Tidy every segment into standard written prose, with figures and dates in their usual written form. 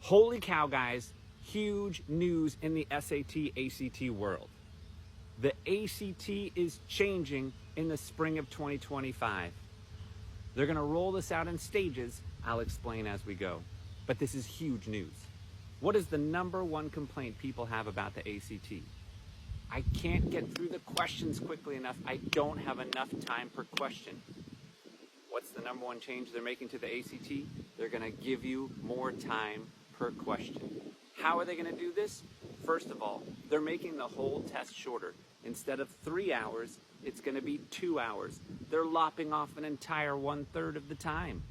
Holy cow, guys, huge news in the SAT, ACT world. The ACT is changing in the spring of 2025. They're gonna roll this out in stages. I'll explain as we go. But this is huge news. What is the number one complaint people have about the ACT? I can't get through the questions quickly enough. I don't have enough time per question. What's the number one change they're making to the ACT? They're gonna give you more time per question. How are they gonna do this? First of all, they're making the whole test shorter. Instead of 3 hours, it's gonna be 2 hours. They're lopping off an entire 1/3 of the time.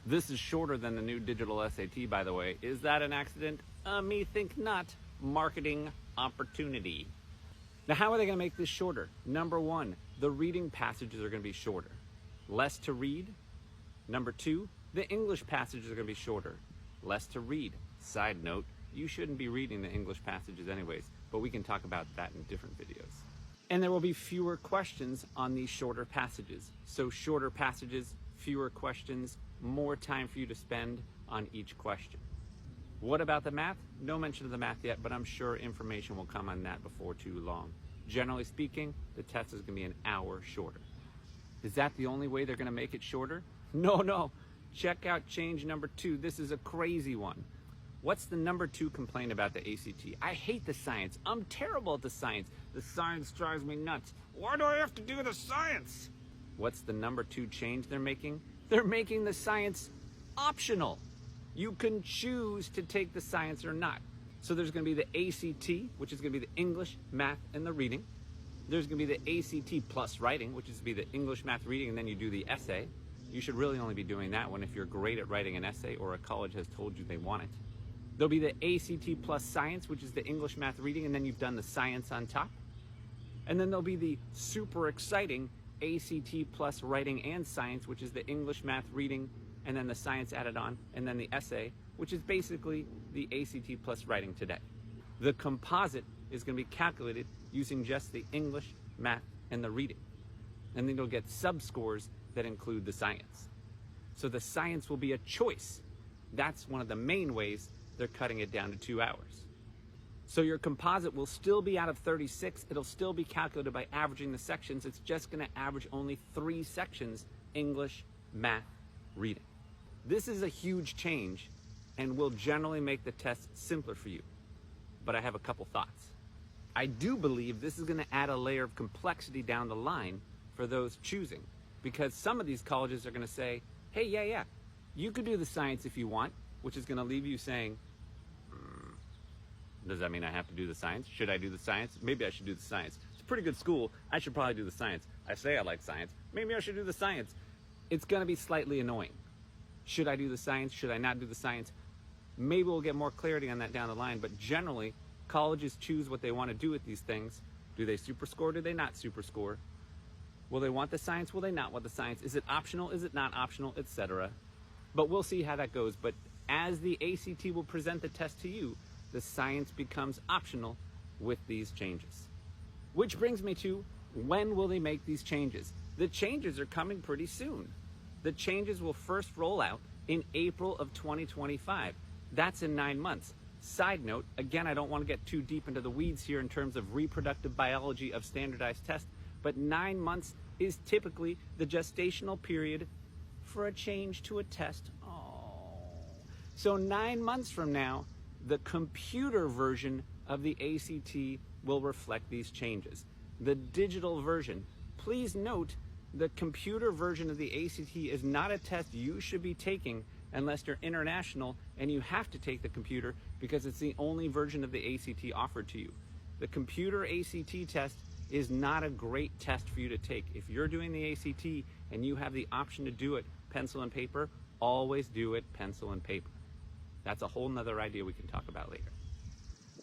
This is shorter than the new digital SAT, by the way. Is that an accident? Me think not. Marketing opportunity. Now, how are they gonna make this shorter? Number one, the reading passages are gonna be shorter. Less to read. Number two, the English passages are gonna be shorter. Less to read. Side note, you shouldn't be reading the English passages anyways, but we can talk about that in different videos. And there will be fewer questions on these shorter passages. So shorter passages, fewer questions, more time for you to spend on each question. What about the math? No mention of the math yet, but I'm sure information will come on that before too long. Generally speaking, the test is gonna be an hour shorter. Is that the only way they're gonna make it shorter? No. Check out change number 2. This is a crazy one. What's the number 2 complaint about the ACT? I hate the science. I'm terrible at the science. The science drives me nuts. Why do I have to do the science? What's the number 2 change they're making? They're making the science optional. You can choose to take the science or not. So there's gonna be the ACT, which is gonna be the English, math, and the reading. There's gonna be the ACT plus writing, which is to be the English, math, reading, and then you do the essay. You should really only be doing that one if you're great at writing an essay or a college has told you they want it. There'll be the ACT plus science, which is the English, math, reading, and then you've done the science on top. And then there'll be the super exciting ACT plus writing and science, which is the English, math, reading, and then the science added on, and then the essay, which is basically the ACT plus writing today. The composite is going to be calculated using just the English, math, and the reading. And then you'll get sub-scores that include the science. So the science will be a choice. That's one of the main ways they're cutting it down to 2 hours. So your composite will still be out of 36. It'll still be calculated by averaging the sections. It's just going to average only 3 sections, English, math, reading. This is a huge change and will generally make the test simpler for you. But I have a couple thoughts. I do believe this is going to add a layer of complexity down the line for those choosing, because some of these colleges are going to say, hey, yeah, you could do the science if you want, which is going to leave you saying, does that mean I have to do the science? Should I do the science? Maybe I should do the science. It's a pretty good school. I should probably do the science. I say I like science. Maybe I should do the science. It's going to be slightly annoying. Should I do the science? Should I not do the science? Maybe we'll get more clarity on that down the line, but generally, colleges choose what they want to do with these things. Do they super score? Do they not super score? Will they want the science? Will they not want the science? Is it optional? Is it not optional? Etc. But we'll see how that goes. But as the ACT will present the test to you, the science becomes optional with these changes. Which brings me to, when will they make these changes? The changes are coming pretty soon. The changes will first roll out in April of 2025. That's in 9 months. Side note, again, I don't want to get too deep into the weeds here in terms of reproductive biology of standardized tests, but 9 months is typically the gestational period for a change to a test. So 9 months from now, the computer version of the ACT will reflect these changes. The digital version, please note, the computer version of the ACT is not a test you should be taking unless you're international and you have to take the computer because it's the only version of the ACT offered to you. The computer ACT test is not a great test for you to take. If you're doing the ACT and you have the option to do it pencil and paper, always do it pencil and paper. That's a whole nother idea we can talk about later.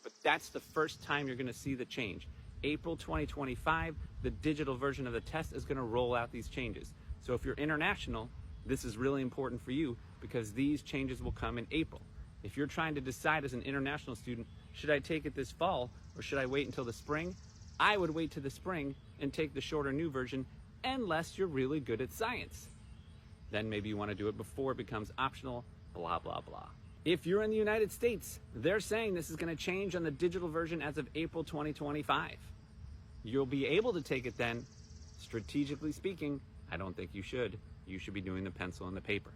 But that's the first time you're going to see the change. April 2025, the digital version of the test is going to roll out these changes. So if you're international, this is really important for you because these changes will come in April. If you're trying to decide as an international student, should I take it this fall or should I wait until the spring? I would wait to the spring and take the shorter new version unless you're really good at science. Then maybe you want to do it before it becomes optional, blah, blah, blah. If you're in the United States, they're saying this is going to change on the digital version as of April 2025. You'll be able to take it then. Strategically speaking, I don't think you should. You should be doing the pencil and the paper.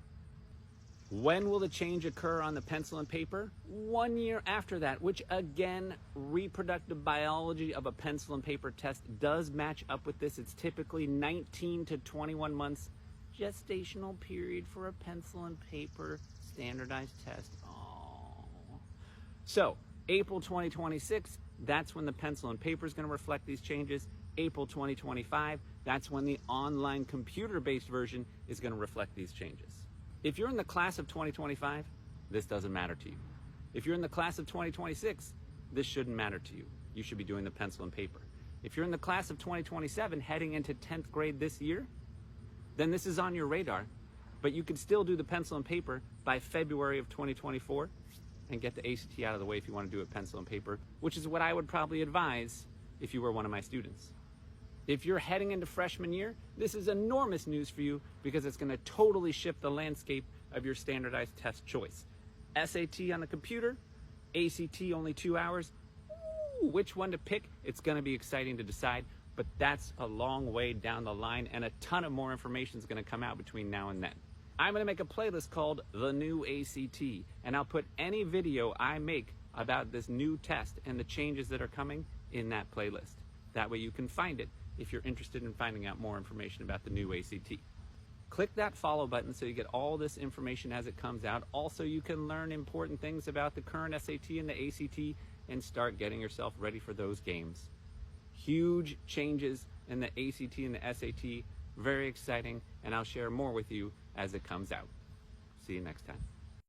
When will the change occur on the pencil and paper? 1 year after that, which again, reproductive biology of a pencil and paper test does match up with this. It's typically 19 to 21 months gestational period for a pencil and paper standardized test. Oh. So, April 2026, that's when the pencil and paper is going to reflect these changes. April 2025, that's when the online computer-based version is going to reflect these changes. If you're in the class of 2025, this doesn't matter to you. If you're in the class of 2026, this shouldn't matter to you. You should be doing the pencil and paper. If you're in the class of 2027 heading into 10th grade this year, then this is on your radar, but you could still do the pencil and paper by February of 2024 and get the ACT out of the way if you want to do it pencil and paper, which is what I would probably advise if you were one of my students. If you're heading into freshman year, this is enormous news for you because it's going to totally shift the landscape of your standardized test choice. SAT on the computer, ACT only 2 hours. Ooh, which one to pick? It's going to be exciting to decide, but that's a long way down the line, and a ton of more information is going to come out between now and then. I'm going to make a playlist called The New ACT, and I'll put any video I make about this new test and the changes that are coming in that playlist. That way you can find it if you're interested in finding out more information about the new ACT. Click that follow button so you get all this information as it comes out. Also, you can learn important things about the current SAT and the ACT and start getting yourself ready for those games. Huge changes in the ACT and the SAT. Very exciting, and I'll share more with you as it comes out. See you next time.